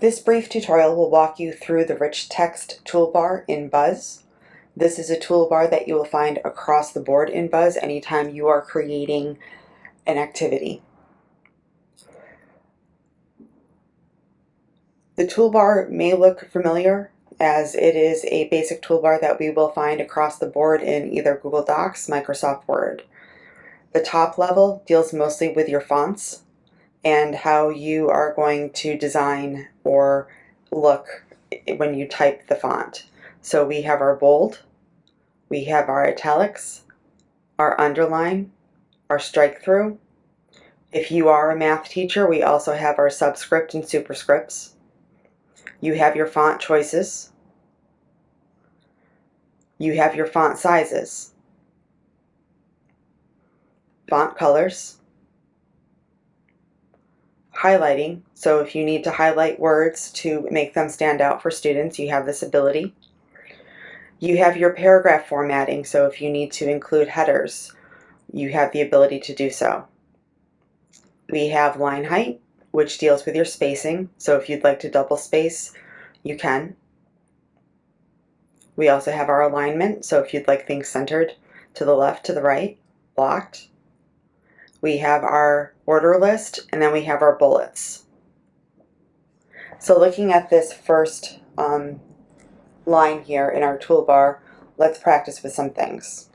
This brief tutorial will walk you through the rich text toolbar in Buzz. This is a toolbar that you will find across the board in Buzz anytime you are creating an activity. The toolbar may look familiar, as it is a basic toolbar that we will find across the board in either Google Docs, Microsoft Word. The top level deals mostly with your fonts and how you are going to design or look when you type the font. So we have our bold, we have our italics, our underline, our strike through. If you are a math teacher, we also have our subscript and superscripts. You have your font choices. You have your font sizes, font colors, highlighting. So if you need to highlight words to make them stand out for students, you have this ability. You have your paragraph formatting. So if you need to include headers, you have the ability to do so. We have line height, which deals with your spacing. So if you'd like to double space, you can. We also have our alignment. So if you'd like things centered to the left, to the right, blocked. We have our order list, and then we have our bullets. So looking at this first line here in our toolbar, let's practice with some things.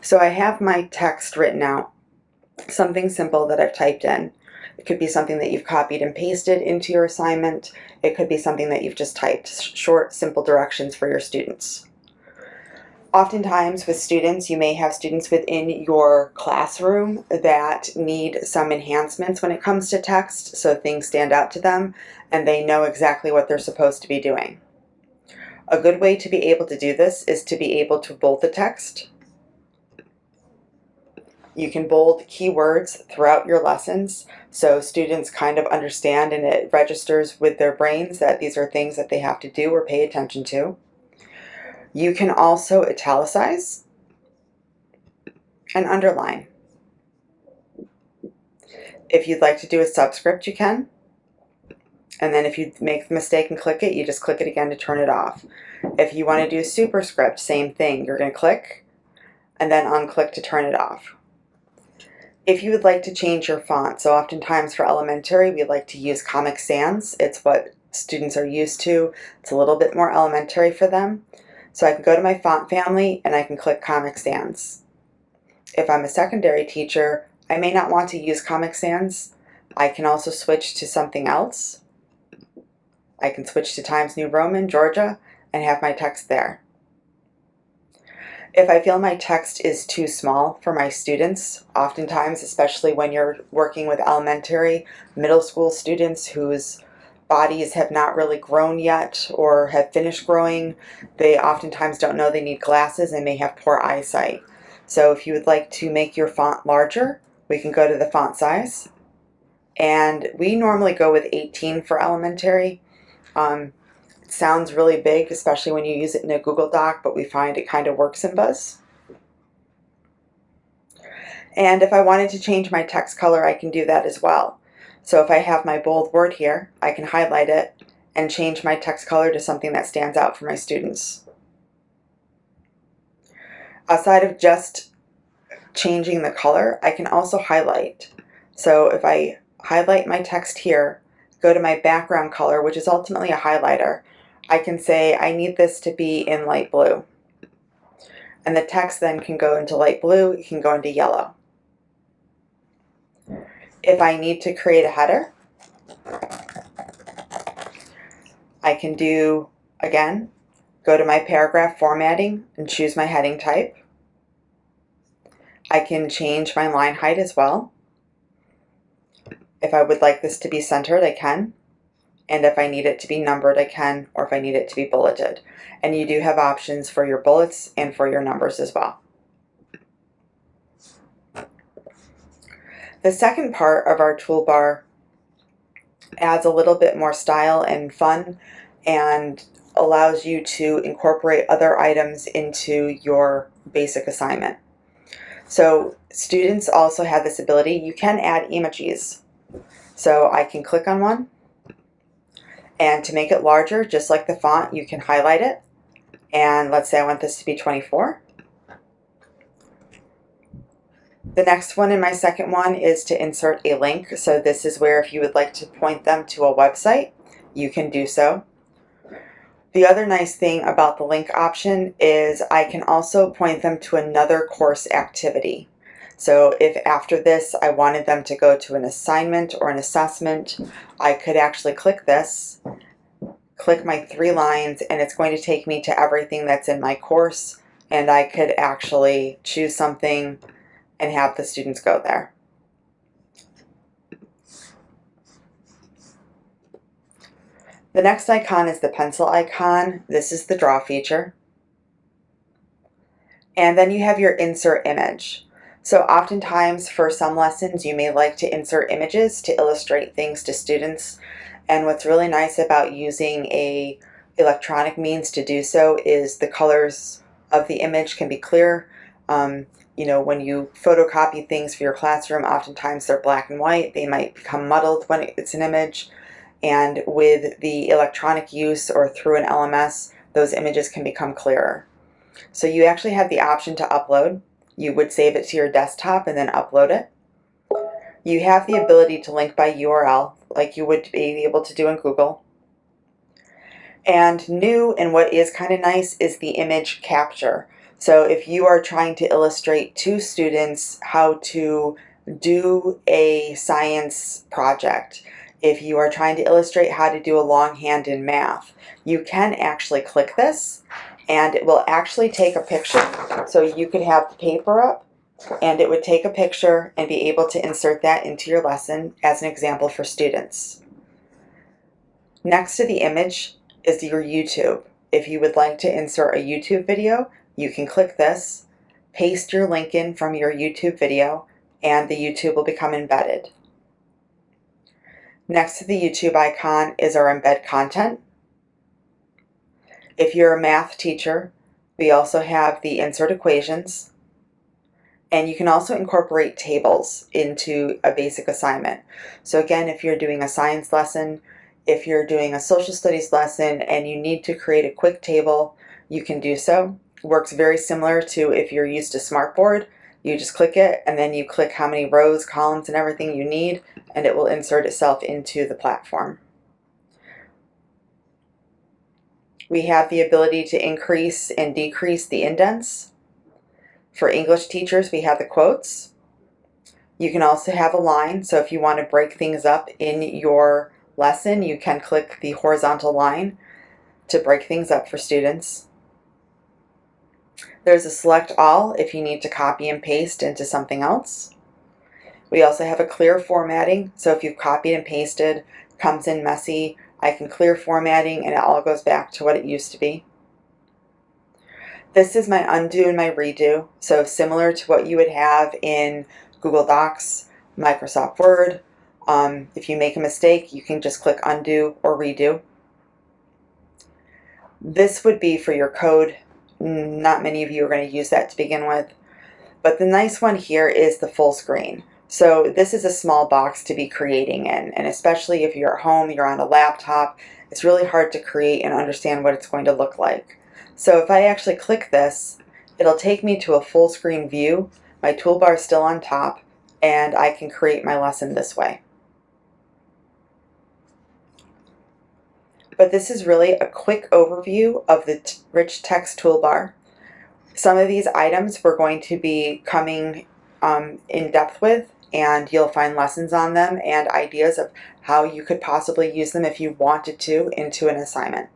So I have my text written out, something simple that I've typed in. It could be something that you've copied and pasted into your assignment. It could be something that you've just typed, short, simple directions for your students. Oftentimes with students, you may have students within your classroom that need some enhancements when it comes to text, so things stand out to them and they know exactly what they're supposed to be doing. A good way to be able to do this is to be able to bold the text. You can bold keywords throughout your lessons so students kind of understand and it registers with their brains that these are things that they have to do or pay attention to. You can also italicize and underline. If you'd like to do a subscript, you can. And then if you make the mistake and click it, you just click it again to turn it off. If you want to do a superscript, same thing. You're going to click and then unclick to turn it off. If you would like to change your font, so oftentimes for elementary, we like to use Comic Sans. It's what students are used to. It's a little bit more elementary for them. So I can go to my font family and I can click Comic Sans. If I'm a secondary teacher, I may not want to use Comic Sans. I can also switch to something else. I can switch to Times New Roman, Georgia, and have my text there. If I feel my text is too small for my students, oftentimes, especially when you're working with elementary, middle school students whose bodies have not really grown yet or have finished growing, they oftentimes don't know they need glasses and may have poor eyesight. So if you would like to make your font larger, we can go to the font size. And we normally go with 18 for elementary. It sounds really big, especially when you use it in a Google Doc, but we find it kind of works in Buzz. And if I wanted to change my text color, I can do that as well. So if I have my bold word here, I can highlight it and change my text color to something that stands out for my students. Outside of just changing the color, I can also highlight. So if I highlight my text here, go to my background color, which is ultimately a highlighter, I can say I need this to be in light blue. And the text then can go into light blue, it can go into yellow. If I need to create a header, I can do, again, go to my paragraph formatting and choose my heading type. I can change my line height as well. If I would like this to be centered, I can. And if I need it to be numbered, I can, or if I need it to be bulleted. And you do have options for your bullets and for your numbers as well. The second part of our toolbar adds a little bit more style and fun and allows you to incorporate other items into your basic assignment. So students also have this ability. You can add emojis. So I can click on one, and to make it larger, just like the font, you can highlight it. And let's say I want this to be 24. The next one in my second one is to insert a link. So this is where if you would like to point them to a website, you can do so. The other nice thing about the link option is I can also point them to another course activity. So if after this I wanted them to go to an assignment or an assessment, I could actually click this, click my 3 lines, and it's going to take me to everything that's in my course, and I could actually choose something and have the students go there. The next icon is the pencil icon. This is the draw feature. And then you have your insert image. So oftentimes for some lessons you may like to insert images to illustrate things to students. And what's really nice about using a electronic means to do so is the colors of the image can be clear. You know, when you photocopy things for your classroom, oftentimes they're black and white. They might become muddled when it's an image. And with the electronic use or through an LMS, those images can become clearer. So you actually have the option to upload. You would save it to your desktop and then upload it. You have the ability to link by URL, like you would be able to do in Google. And new, and what is kind of nice, is the image capture. So if you are trying to illustrate to students how to do a science project, if you are trying to illustrate how to do a longhand in math, you can actually click this and it will actually take a picture. So you could have the paper up and it would take a picture and be able to insert that into your lesson as an example for students. Next to the image is your YouTube. If you would like to insert a YouTube video, you can click this, paste your link in from your YouTube video, and the YouTube will become embedded. Next to the YouTube icon is our embed content. If you're a math teacher, we also have the insert equations, and you can also incorporate tables into a basic assignment. So again, if you're doing a science lesson, if you're doing a social studies lesson and you need to create a quick table, you can do so. It works very similar to if you're used to Smartboard. You just click it and then you click how many rows, columns, and everything you need, and it will insert itself into the platform. We have the ability to increase and decrease the indents. For English teachers, we have the quotes. You can also have a line, so if you want to break things up in your lesson, you can click the horizontal line to break things up for students. There's a select all if you need to copy and paste into something else. We also have a clear formatting, so if you've copied and pasted, comes in messy, I can clear formatting and it all goes back to what it used to be. This is my undo and my redo, so similar to what you would have in Google Docs, Microsoft Word. If you make a mistake, you can just click undo or redo. This would be for your code. Not many of you are going to use that to begin with. But the nice one here is the full screen. So this is a small box to be creating in, and especially if you're at home, you're on a laptop, it's really hard to create and understand what it's going to look like. So if I actually click this, it'll take me to a full screen view. My toolbar is still on top, and I can create my lesson this way. But this is really a quick overview of the rich text toolbar. Some of these items we're going to be coming in depth with, and you'll find lessons on them and ideas of how you could possibly use them if you wanted to into an assignment.